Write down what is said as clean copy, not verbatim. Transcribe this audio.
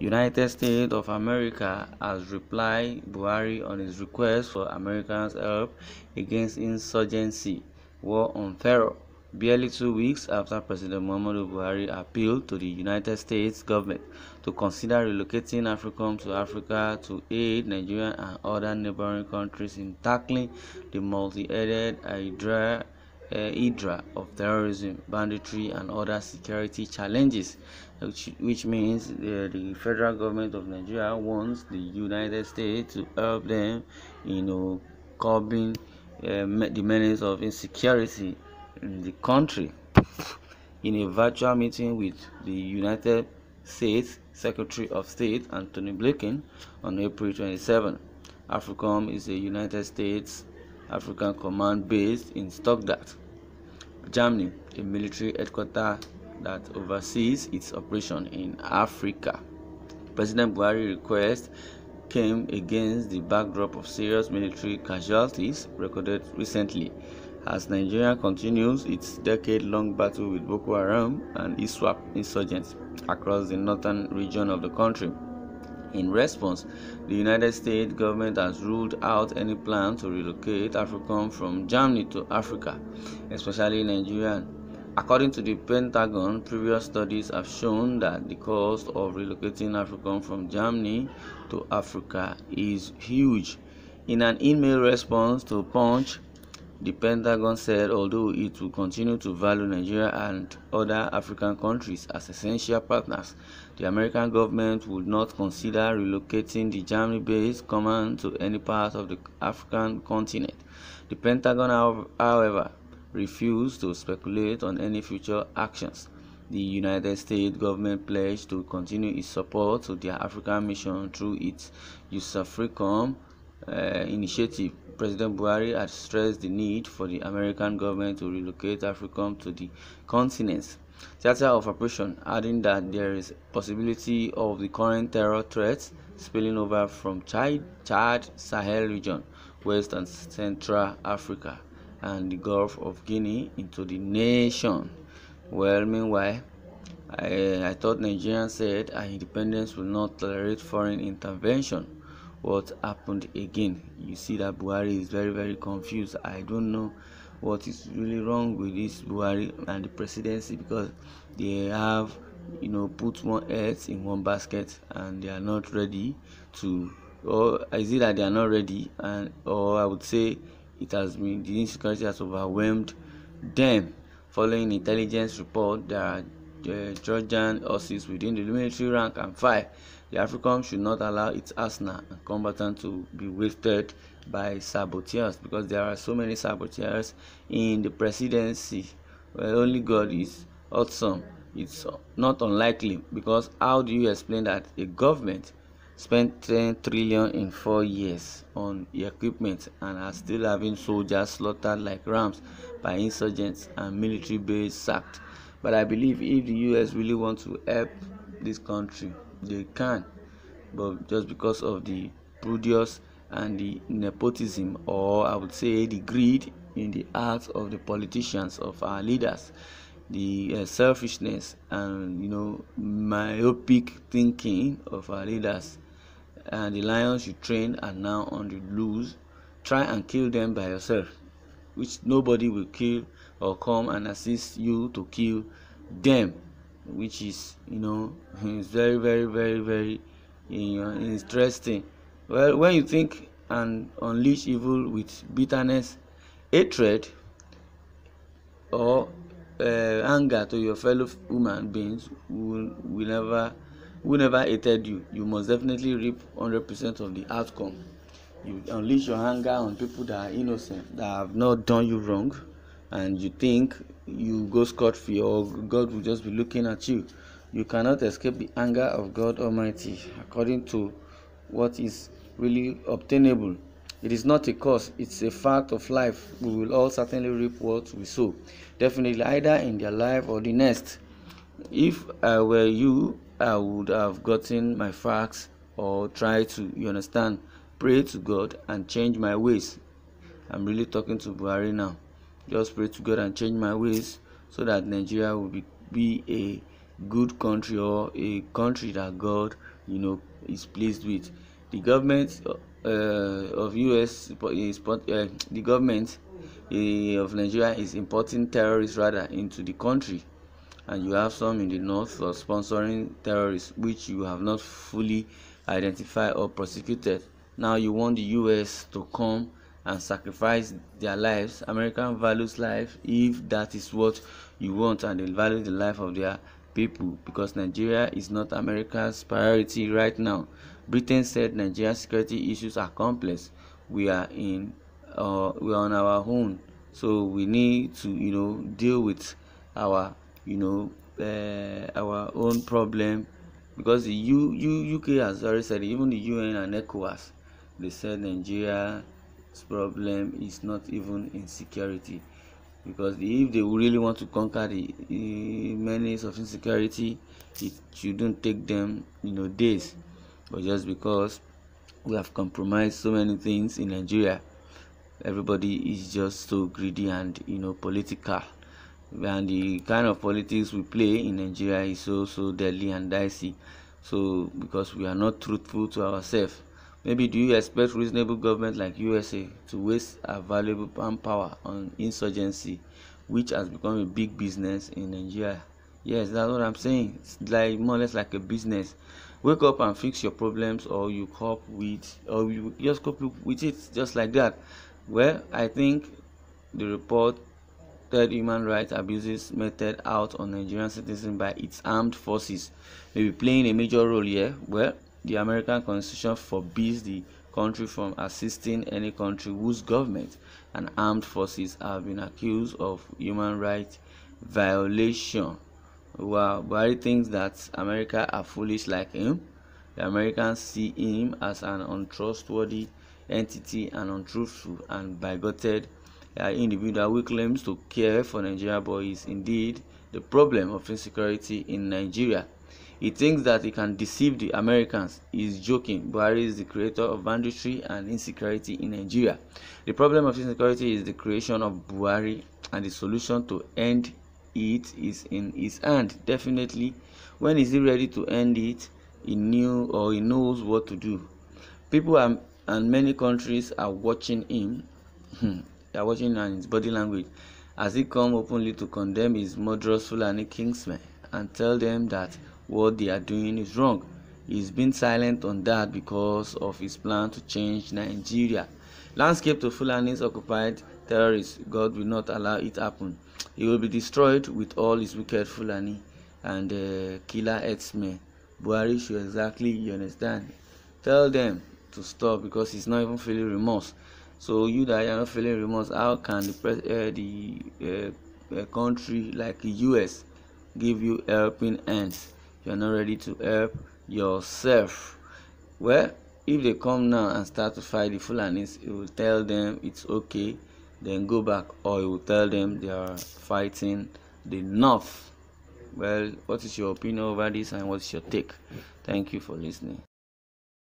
United States of America has replied Buhari on his request for Americans' help against insurgency, war on terror, barely 2 weeks after President Muhammadu Buhari appealed to the United States government to consider relocating AFRICOM to Africa to aid Nigeria and other neighboring countries in tackling the multi-headed hydra of terrorism, banditry, and other security challenges, which means the federal government of Nigeria wants the United States to help them, curbing the menace of insecurity in the country. In a virtual meeting with the United States Secretary of State Anthony Blinken on April 27, AFRICOM is a United States African command based in Stuttgart, Germany, a military headquarters that oversees its operation in Africa. President Buhari's request came against the backdrop of serious military casualties recorded recently as Nigeria continues its decade-long battle with Boko Haram and ISWAP insurgents across the northern region of the country. In response, the United States government has ruled out any plan to relocate AFRICOM from Germany to Africa, especially Nigeria. According to the Pentagon, previous studies have shown that the cost of relocating AFRICOM from Germany to Africa is huge. In an email response to Punch, the Pentagon said although it will continue to value Nigeria and other African countries as essential partners, the American government would not consider relocating the Germany-based command to any part of the African continent. The Pentagon, however, refused to speculate on any future actions. The United States government pledged to continue its support to their African mission through its USAFRICOM initiative. President Buhari had stressed the need for the American government to relocate AFRICOM to the continent's theater of operation, adding that there is a possibility of the current terror threats spilling over from Chad, Sahel region, West and Central Africa, and the Gulf of Guinea into the nation. Well, meanwhile, I thought Nigerians said our independence will not tolerate foreign intervention. What happened again? You see that Buhari is very, very confused. I don't know what is really wrong with this Buhari and the presidency, because they have, put more eggs in one basket and they are not ready to, or is it that they are not ready, or I would say it has been, the insecurity has overwhelmed them. Following intelligence report, there are Trojan horses within the military rank and file. The AFRICOM should not allow its arsenal and combatants to be wasted by saboteurs, because there are so many saboteurs in the presidency. Well, only God is awesome. It's not unlikely, because how do you explain that a government spent 10 trillion in 4 years on equipment and are still having soldiers slaughtered like rams by insurgents and military base sacked? But I believe if the US really want to help this country, they can, but just because of the prodigious and the nepotism, or I would say the greed in the hearts of the politicians, of our leaders, the selfishness and myopic thinking of our leaders, and the lions you train are now on the loose. Try and kill them by yourself, which nobody will kill or come and assist you to kill them, which is is very, very, very, very interesting. Well, when you think and unleash evil with bitterness, hatred, or anger to your fellow human beings who never hated you, you must definitely reap 100% of the outcome. You unleash your anger on people that are innocent, that have not done you wrong, and you think you go scot-free, or God will just be looking at you. You cannot escape the anger of God Almighty according to what is really obtainable. It is not a cause, it's a fact of life. We will all certainly reap what we sow, definitely either in their life or the next. If I were you, I would have gotten my facts, or try to, pray to God and change my ways. I'm really talking to Buhari now. Just pray to God and change my ways, so that Nigeria will be a good country, or a country that God is pleased with. The government of US is the government of Nigeria is importing terrorists rather into the country, and you have some in the north sponsoring terrorists which you have not fully identified or prosecuted. Now you want the US to come and sacrifice their lives. American values life if that is what you want, and they value the life of their people, because Nigeria is not America's priority right now. Britain said Nigeria's security issues are complex. We are on our own, so we need to deal with our our own problem, because the UK has already said, even the UN and ECOWAS, they said Nigeria's problem is not even insecurity, because if they really want to conquer the menace of insecurity, it shouldn't take them days. But just because we have compromised so many things in Nigeria, everybody is just so greedy and political, and the kind of politics we play in Nigeria is so deadly and dicey. So because we are not truthful to ourselves, maybe do you expect reasonable government like USA to waste our valuable manpower on insurgency, which has become a big business in Nigeria? Yes, that's what I'm saying. It's like more or less like a business. Wake up and fix your problems, or you just cope with it just like that. Well, I think the report human rights abuses meted out on Nigerian citizens by its armed forces may be playing a major role here. Well, the American Constitution forbids the country from assisting any country whose government and armed forces have been accused of human rights violation. Wow, Buhari thinks that America are foolish like him. The Americans see him as an untrustworthy entity and untruthful and bigoted individual who claims to care for Nigeria, but is indeed the problem of insecurity in Nigeria. He thinks that he can deceive the Americans. He is joking. Buhari is the creator of banditry and insecurity in Nigeria. The problem of insecurity is the creation of Buhari, and the solution to end it is in his hand. Definitely, when is he ready to end it? He knows what to do. People and many countries are watching him. They are watching on his body language as he come openly to condemn his murderous Fulani kingsmen and tell them that what they are doing is wrong. He's been silent on that because of his plan to change Nigeria. Landscape to Fulani's occupied terrorists. God will not allow it happen. He will be destroyed with all his wicked Fulani and killer herdsmen. Buhari should exactly, you understand, tell them to stop, because he's not even feeling remorse. So you that are not feeling remorse, how can the country like the US give you helping hands? You are not ready to help yourself. Well, if they come now and start to fight the Fulanis, it will tell them it's okay, then go back, or it will tell them they are fighting the North. Well, what is your opinion over this, and what's your take? Thank you for listening.